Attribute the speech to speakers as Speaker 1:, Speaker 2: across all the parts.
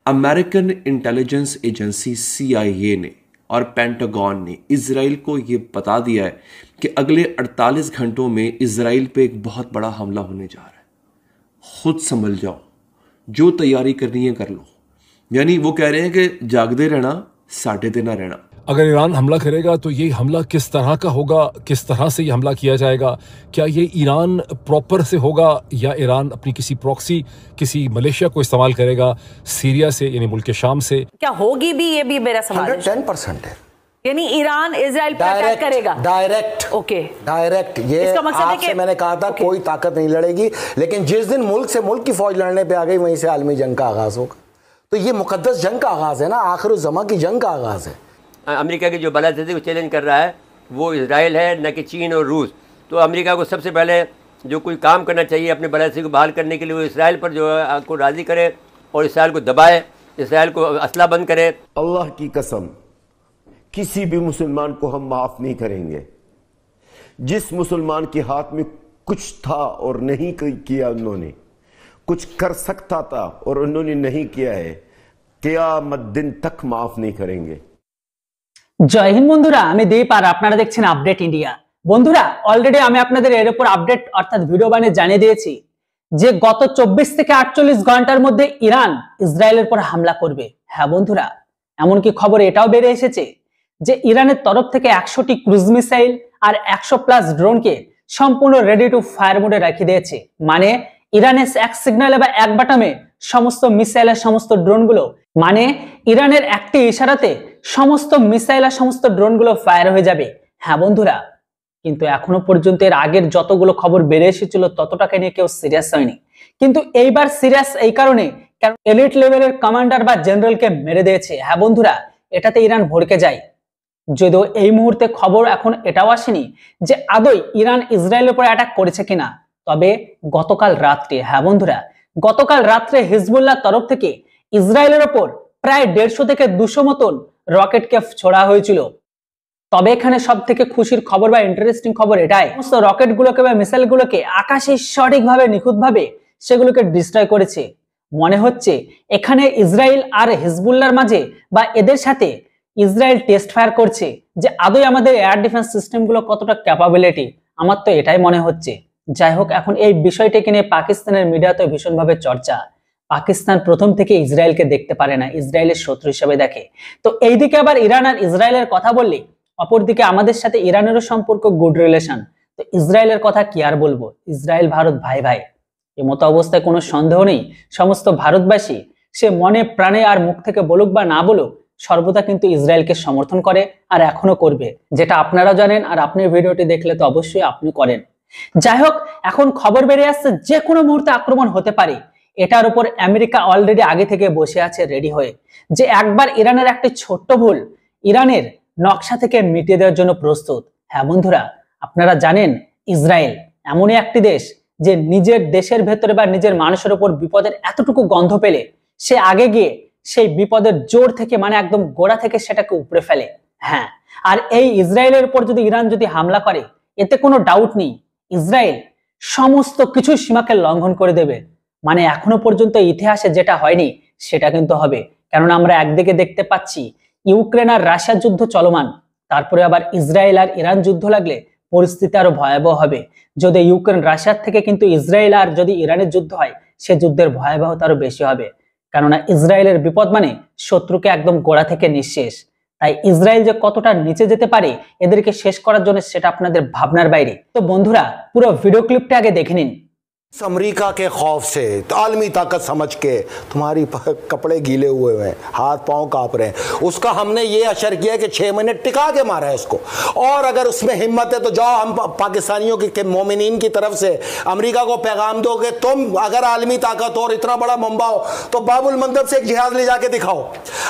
Speaker 1: American intelligence agency CIA ने और pentagon ने इजराइल को ये बता दिया है कि अगले 48 घंटों में इजराइल पे एक बहुत बड़ा हमला होने जा रहा है। खुद संभल जाओ, जो तैयारी करनी है कर लो। यानी वो कह रहे हैं कि जागते रहना, साढ़े ते ना रहना।
Speaker 2: अगर ईरान हमला करेगा तो ये हमला किस तरह का होगा, किस तरह से ये हमला किया जाएगा? क्या ये ईरान प्रॉपर से होगा या ईरान अपनी किसी प्रॉक्सी, किसी मलेशिया को इस्तेमाल करेगा, सीरिया से यानी मुल्क शाम से?
Speaker 3: क्या होगी भी, ये भी मेरा सवाल है।
Speaker 4: 110% है।
Speaker 3: यानी ईरान इजराइल पर अटैक करेगा
Speaker 4: डायरेक्ट।
Speaker 3: Okay,
Speaker 4: direct. ये
Speaker 3: इसका मतलब है
Speaker 4: आपसे मैंने कहा था कोई ताकत नहीं लड़ेगी, लेकिन जिस दिन मुल्क से मुल्क की फौज लड़ने पे आ गई वहीं से आलमी जंग का आगाज होगा। तो ये मुकद्दस जंग का आगाज है ना, आखिर-उज़्ज़मा की जंग का आगाज है।
Speaker 5: अमेरिका की जो बालादस्ती को चैलेंज कर रहा है वो इजराइल है, न कि चीन और रूस। तो अमेरिका को सबसे पहले जो कोई काम करना चाहिए अपने बालादस्ती को बहाल करने के लिए, वो इसराइल पर जो है को राज़ी करे और इसराइल को दबाए, इसराइल को असला बंद करे।
Speaker 6: अल्लाह की कसम, किसी भी मुसलमान को हम माफ नहीं करेंगे। जिस मुसलमान के हाथ में कुछ था और नहीं किया, उन्होंने कुछ कर सकता था और उन्होंने नहीं किया है, क़यामत दिन तक माफ नहीं करेंगे।
Speaker 7: জয় হিন্দ বন্ধুরা, আমি দীপ আর আপনারা দেখছেন আপডেট ইন্ডিয়া। বন্ধুরা, অলরেডি আমি আপনাদের এর উপর আপডেট অর্থাৎ ভিডিও বানিয়ে জানিয়ে দিয়েছি যে গত 24 থেকে 48 ঘন্টার মধ্যে ইরান ইসরায়েলের উপর হামলা করবে। হ্যাঁ বন্ধুরা, এমনকি খবর এটাও বেরিয়ে এসেছে যে ইরানের তরফ থেকে 100টি ক্রুজ মিসাইল আর 100+ ড্রোনকে সম্পূর্ণ রেডি টু ফায়ার মোডে রেখে দিয়েছে। মানে ইরানের এক সিগন্যালে বা এক বাটমে সমস্ত মিসাইল আর সমস্ত ড্রোনগুলো, মানে ইরানের একটি ইশারাতে সমস্ত মিসাইল আর সমস্ত ড্রোনগুলো ফায়ার হয়ে যাবে। হ্যাঁ বন্ধুরা, কিন্তু এখনো পর্যন্ত এর আগের যতগুলো খবর বেরিয়ে এসেছিল ততটাকে নিয়ে কেউ সিরিয়াস হয়নি, কিন্তু এইবার সিরিয়াস এই কারণে কারণ এলিট লেভেলের কমান্ডার বা জেনারেলকে মেরে দিয়েছে। হ্যাঁ বন্ধুরা, এটাতে ইরান ভড়কে যায়। যদিও এই মুহূর্তে খবর এখন এটাও আসেনি যে আদৌ ইরান ইসরায়েলের উপর অ্যাটাক করেছে কিনা, তবে গতকাল রাত্রে, হ্যাঁ বন্ধুরা, গতকাল রাত্রে হিজবুল্লাহ তরফ থেকে ইসরায়েলের উপর প্রায় 150 থেকে 200 মতন রকেটকে ছোড়া হয়েছিল। তবে এখানে সব থেকে খুশির খবর বা ইন্টারেস্টিং খবর এটাই, সমস্ত রকেটগুলোকে বা মিসাইলগুলোকে আকাশে সঠিকভাবে নিখুঁতভাবে সেগুলোকে ডিস্ট্রয় করেছে। মনে হচ্ছে এখানে ইসরায়েল আর হিজবুল্লাহর মাঝে বা এদের সাথে ইসরায়েল টেস্ট ফায়ার করছে যে আদৌ আমাদের এয়ার ডিফেন্স সিস্টেমগুলো কতটা ক্যাপাবিলিটি। আমার তো এটাই মনে হচ্ছে। যাই হোক, এখন এই বিষয়টাকে নিয়ে পাকিস্তানের মিডিয়াতে ভীষণভাবে চর্চা। পাকিস্তান প্রথম থেকে ইসরায়েলকে দেখতে পারে না, ইসরায়েলের শত্রু হিসেবে দেখে। তো এইদিকে আবার ইরান আর ইসরায়েলের কথা বললে অপরদিকে আমাদের সাথে ইরানেরও সম্পর্ক গুড রিলেশন। তো ইসরায়েলের কথা কি আর বলবো, ইসরায়েল ভারত ভাই ভাই। এমতো অবস্থায় কোনো সন্দেহ নেই সমস্ত ভারতবাসী সে মনে প্রাণে আর মুখ থেকে বলুক বা না বলুক সর্বদা কিন্তু ইসরায়েলকে সমর্থন করে আর এখনো করবে, যেটা আপনারা জানেন আর আপনি ভিডিওটি দেখলে তো অবশ্যই আপনি করেন। যাই হোক, এখন খবর বেরিয়ে আসছে যে কোনো মুহূর্তে আক্রমণ হতে পারে। এটার উপর আমেরিকা অলরেডি আগে থেকে বসে আছে রেডি হয়ে, যে একবার ইরানের একটি ছোট্ট ভুল ইরানের নকশা থেকে মিটিয়ে দেওয়ার জন্য প্রস্তুত। হ্যাঁ বন্ধুরা, আপনারা জানেন ইসরায়েল এমনই একটি দেশ যে নিজের দেশের ভেতরে বা নিজের মানুষের উপর বিপদের এতটুকু গন্ধ পেলে সে আগে গিয়ে সেই বিপদের জোর থেকে মানে একদম গোড়া থেকে সেটাকে উপড়ে ফেলে। হ্যাঁ, আর এই ইসরায়েলের উপর যদি ইরান যদি হামলা করে এতে কোনো ডাউট নেই ইসরায়েল সমস্ত কিছু সীমাকে লঙ্ঘন করে দেবে। মানে এখনো পর্যন্ত ইতিহাসে যেটা হয়নি সেটা কিন্তু হবে। কেননা আমরা একদিকে দেখতে পাচ্ছি ইউক্রেন আর রাশিয়ার যুদ্ধ চলমান, তারপরে আবার ইসরায়েল আর ইরান যুদ্ধ লাগলে পরিস্থিতি আরো ভয়াবহ হবে। যদি ইউক্রেন রাশিয়ার থেকে কিন্তু ইসরায়েল আর যদি ইরানের যুদ্ধ হয় সে যুদ্ধের ভয়াবহতা আরো বেশি হবে। কেননা ইসরায়েলের বিপদ মানে শত্রুকে একদম গোড়া থেকে নিঃশেষ। তাই ইসরায়েল যে কতটা নিচে যেতে পারে এদেরকে শেষ করার জন্য সেটা আপনাদের ভাবনার বাইরে। তো বন্ধুরা, পুরো ভিডিও ক্লিপটা আগে দেখে নিন।
Speaker 4: अमेरिका के खौफ से आलमी ताकत समझ के तुम्हारी कपड़े गीले हुए हैं, हाथ पांव कांप रहे हैं, उसका हमने ये असर किया कि 6 महीने टिका के मारा है उसको। और अगर उसमें हिम्मत है तो जाओ, हम पाकिस्तानियों के मोमिनीन की तरफ से अमेरिका को पैगाम दो कि तुम अगर आलमी ताकत हो और इतना बड़ा मुंबा हो तो बाबुल मंदब से एक जहाज ले जाके दिखाओ।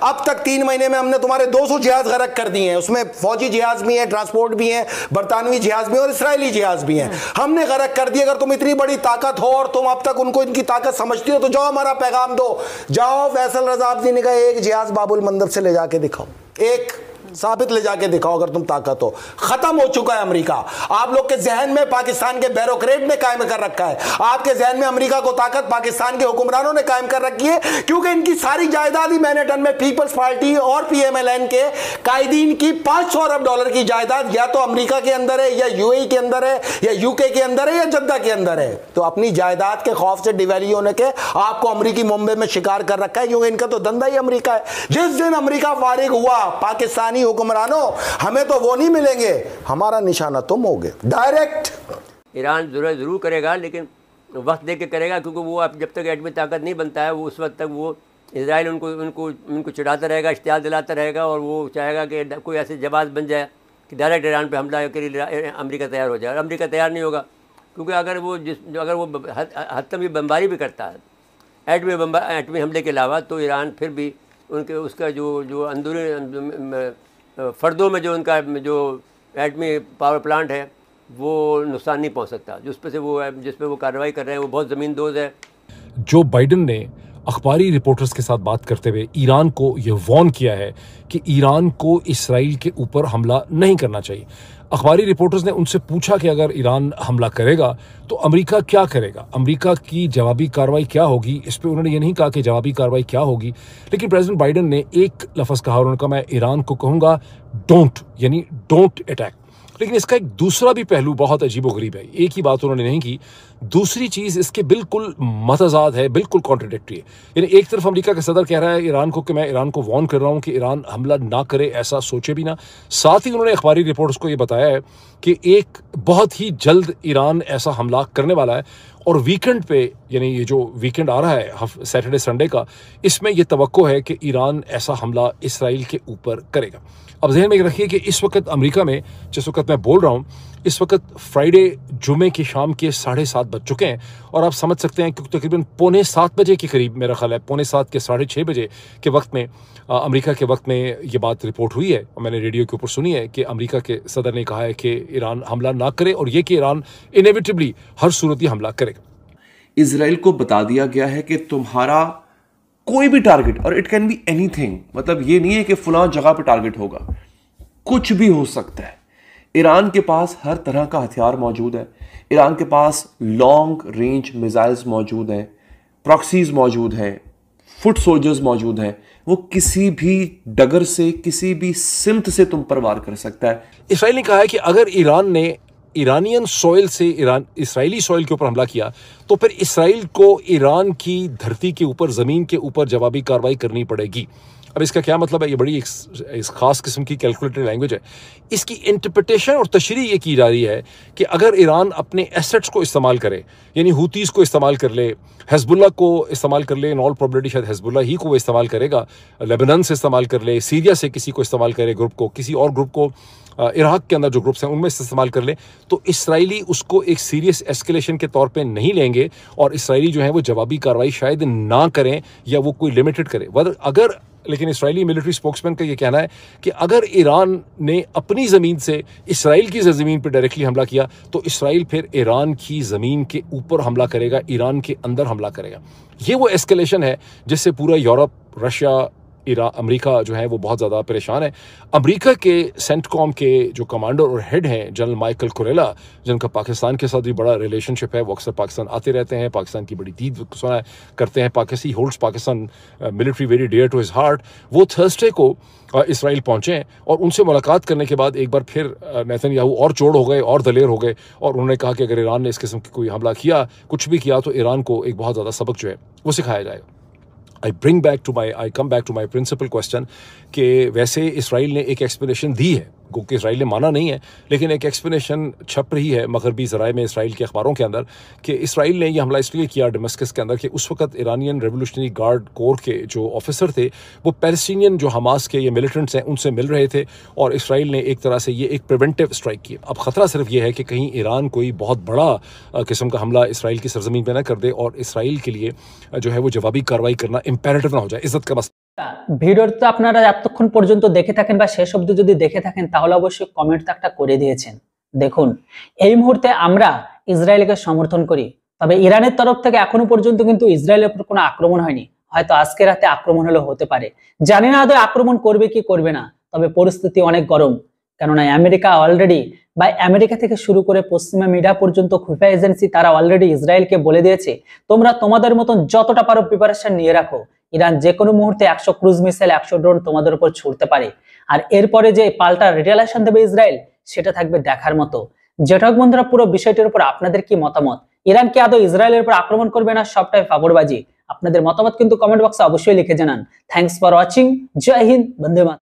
Speaker 4: अब तक 3 महीने में हमने तुम्हारे 200 जहाज गरक कर दिए हैं, उसमें फौजी जहाज भी हैं, ट्रांसपोर्ट भी हैं, बरतानवी जहाज भी और इसराइली जहाज भी हैं, हमने गरक कर दिए। अगर तुम इतनी बड़ी ताकत हो और तुम अब तक उनको इनकी ताकत समझती हो तो जाओ हमारा पैगाम दो, जाओ फैसल रजा अब्दी ने कहा एक जहाज बाबुल मंदब से ले जाके दिखाओ, एक साबित ले जाके दिखाओ अगर तुम ताकत हो। खत्म हो चुका है अमेरिका। आप लोग के जहन में पाकिस्तान के ब्यूरोक्रेट ने कायम कर रखा है। आपके जहन में अमेरिका को ताकत पाकिस्तान के हुक्मरानों ने कायम कर रखी है, क्योंकि इनकी सारी जायदाद ही मैनहट्टन में पीपल्स पार्टी और पीएमएलएन के कायदीन की 500 अरब डॉलर की जायदाद या तो अमेरिका के अंदर है, या यूएई के अंदर है, या यूके के अंदर है, या जद्दा के अंदर है। तो अपनी जायदाद के खौफ से डिवैल्यू होने के आपको अमेरिकी मुंबई में शिकार कर रखा है, क्योंकि इनका तो धंधा ही अमेरिका है। जिस दिन अमेरिका फारिग हुआ, पाकिस्तानी हुक्मरानों हमें तो वो नहीं मिलेंगे, हमारा निशाना तुम होगे डायरेक्ट।
Speaker 5: ईरान जरूर करेगा, लेकिन वक्त दे के करेगा, क्योंकि वो अब जब तक एटमी ताकत नहीं बनता है, वो उस वक्त तक वो इजराइल उनको चिढ़ाता रहेगा, इश्तियाल दिलाता रहेगा, और वो चाहेगा कि कोई ऐसे जवाब बन जाए कि डायरेक्ट ईरान पे हमला के लिए अमेरिका तैयार हो जाए। और अमेरिका तैयार नहीं होगा, क्योंकि अगर वो हत्मी बमबारी भी करता है एटमी हमले के अलावा, तो ईरान फिर भी उसका जो अंदरूनी फ़र्दों में जो उनका जो एटमी पावर प्लांट है वो नुकसान नहीं पहुंच सकता। जिस पे वो कार्रवाई कर रहे हैं वो बहुत ज़मींदोज़ है।
Speaker 2: जो बाइडन ने अखबारी रिपोर्टर्स के साथ बात करते हुए ईरान को यह वार्न किया है कि ईरान को इसराइल के ऊपर हमला नहीं करना चाहिए। अखबारी रिपोर्टर्स ने उनसे पूछा कि अगर ईरान हमला करेगा तो अमेरिका क्या करेगा, अमेरिका की जवाबी कार्रवाई क्या होगी। इस पर उन्होंने ये नहीं कहा कि जवाबी कार्रवाई क्या होगी, लेकिन प्रेसिडेंट बाइडन ने एक लफ्ज़ कहा, उन्होंने कहा मैं ईरान को कहूँगा डोंट, यानी डोंट अटैक। लेकिन इसका एक दूसरा भी पहलू बहुत अजीबोगरीब है। एक ही बात उन्होंने नहीं की, दूसरी चीज़ इसके बिल्कुल मतजाद है, बिल्कुल कॉन्ट्रडिक्टरी है। यानी एक तरफ अमेरिका का सदर कह रहा है ईरान को कि मैं ईरान को वार्न कर रहा हूँ कि ईरान हमला ना करे, ऐसा सोचे भी ना। साथ ही उन्होंने अखबारी रिपोर्ट्स को ये बताया है कि एक बहुत ही जल्द ईरान ऐसा हमला करने वाला है, और वीकेंड पे, यानी ये जो वीकेंड आ रहा है सैटरडे संडे का, इसमें यह तवक्को है कि ईरान ऐसा हमला इसराइल के ऊपर करेगा। अब जहन में रखिए कि इस वक्त अमेरिका में, जिस वक्त मैं बोल रहा हूँ, इस वक्त फ्राइडे जुमे की शाम के 7:30 बज चुके हैं, और आप समझ सकते हैं कि तकरीबन 6:45 बजे के करीब, मेरा ख्याल है 6:45 के 6:30 बजे के वक्त में, अमेरिका के वक्त में ये बात रिपोर्ट हुई है, और मैंने रेडियो के ऊपर सुनी है कि अमेरिका के सदर ने कहा है कि ईरान हमला ना करे, और ये कि ईरान इनेविटेबली हर सूरत ही हमला करेगा।
Speaker 1: इजराइल को बता दिया गया है कि तुम्हारा कोई भी टारगेट, और इट कैन बी एनीथिंग, मतलब ये नहीं है कि फलां जगह पे टारगेट होगा, कुछ भी हो सकता है। ईरान के पास हर तरह का हथियार मौजूद है, ईरान के पास लॉन्ग रेंज मिसाइल्स मौजूद हैं, प्रॉक्सीज मौजूद हैं, फुट सोल्जर्स मौजूद हैं। वो किसी भी डगर से, किसी भी सिमत से तुम पर वार कर सकता है।
Speaker 2: इसराइल ने कहा है कि अगर ईरान ने ईरानियन सॉइल से इसराइली सॉइल के ऊपर हमला किया, तो फिर इसराइल को ईरान की धरती के ऊपर, ज़मीन के ऊपर जवाबी कार्रवाई करनी पड़ेगी। अब इसका क्या मतलब है? ये बड़ी इस खास किस्म की कैलकुलेटेड लैंग्वेज है। इसकी इंटरप्रिटेशन और तशरीह ये की जा रही है कि अगर ईरान अपने एसेट्स को इस्तेमाल करे, यानी हूतीज़ को इस्तेमाल कर ले, हिज़्बुल्लाह को इस्तेमाल कर ले, इन ऑल प्रोबेबिलिटी शायद हिज़्बुल्लाह ही को वो इस्तेमाल करेगा, लेबनान से इस्तेमाल कर ले, सीरिया से किसी को इस्तेमाल करे, ग्रुप को, किसी और ग्रुप को, इराक के अंदर जो ग्रुप्स हैं उनमें इस्तेमाल कर ले, तो इसराइली उसको एक सीरियस एस्केलेशन के तौर पे नहीं लेंगे, और इसराइली जो है वो जवाबी कार्रवाई शायद ना करें, या वो कोई लिमिटेड करें। अगर, लेकिन इसराइली मिलिट्री स्पोक्समैन का ये कहना है कि अगर ईरान ने अपनी ज़मीन से इसराइल की ज़मीन पर डायरेक्टली हमला किया, तो इसराइल फिर ईरान की ज़मीन के ऊपर हमला करेगा, ईरान के अंदर हमला करेगा। ये वो एस्केलेशन है जिससे पूरा यूरोप, रशिया, अमेरिका जो है वो बहुत ज़्यादा परेशान है। अमेरिका के सेंटकॉम के जो कमांडर और हेड हैं, जनरल माइकल कुरेला, जिनका पाकिस्तान के साथ भी बड़ा रिलेशनशिप है, वो अक्सर पाकिस्तान आते रहते हैं, पाकिस्तान की बड़ी दीद सुना करते हैं, Pakistan holds Pakistan military very dear to his heart. वो थर्सडे को इसराइल पहुँचे हैं, और उनसे मुलाकात करने के बाद एक बार फिर नेतन्याहू और चोड़ हो गए और दलेर हो गए, और उन्होंने कहा कि अगर ईरान ने इस किस्म की कोई हमला किया, कुछ भी किया, तो ईरान को एक बहुत ज़्यादा सबक जो है वो सिखाया जाएगा। I come back to my principal question कि वैसे इसराइल ने एक एक्सप्लेनेशन दी है, क्योंकि इसराइल ने माना नहीं है, लेकिन एक एक्सप्लेनेशन छप रही है मगरबी ज़राए में, इसराइल के अखबारों के अंदर, कि इसराइल ने यह हमला इसलिए किया दमिश्क के अंदर कि उस वक्त ईरानियन रेवोल्यूशनरी गार्ड कोर के जो ऑफिसर थे, वो पैलेस्टीनियन जो हमास के ये मिलिटेंट्स हैं उनसे मिल रहे थे, और इसराइल ने एक तरह से ये एक प्रिवेंटिव स्ट्राइक की। अब ख़तरा सिर्फ ये है कि कहीं ईरान कोई बहुत बड़ा किस्म का हमला इसराइल की सरजमीन पर न कर दे, और इसराइल के लिए जो है वो जवाबी कार्रवाई करना इम्पेरेटिव ना हो जाए, इज्जत का मसला।
Speaker 7: ভিডিওটা আপনারা এতক্ষণ পর্যন্ত দেখে থাকেন বা শেষ অবধি যদি দেখে থাকেন, তাহলে অবশ্যই কমেন্ট তো একটা করে দিয়েছেন। দেখুন, এই মুহূর্তে আমরা ইসরায়েলকে সমর্থন করি, তবে ইরানের তরফ থেকে এখনো পর্যন্ত কিন্তু ইসরায়েলের উপর কোনো আক্রমণ হয়নি। হয়তো আজকে রাতে আক্রমণ হলে হতে পারে, জানি না আদৌ আক্রমণ করবে কি করবে না। তবে পরিস্থিতি অনেক গরম, কেননা আমেরিকা অলরেডি বা আমেরিকা থেকে শুরু করে পশ্চিমা মিডিয়া পর্যন্ত খুফিয়া এজেন্সি তারা অলরেডি ইসরায়েলকে বলে দিয়েছে তোমরা তোমাদের মতন যতটা পারো প্রিপারেশন নিয়ে রাখো, ইরান যে কোনো মুহূর্তে 100 ক্রুজ মিসাইল 100 ড্রোন তোমাদের উপর ছুড়তে পারে। আর এরপরে যে পাল্টা রিটালিয়েশন দেবে ইসরায়েল সেটা থাকবে দেখার মতো। যেটা বন্ধুরা পুরো বিষয়টির উপর আপনাদের কি মতামত? ইরান কি আদৌ ইসরায়েলের উপর আক্রমণ করবে না সবটাই ফাবড়বাজি? আপনাদের মতামত কিন্তু কমেন্ট বক্সে অবশ্যই লিখে জানান। Thanks for watching. Jai Hind, Vande Mataram.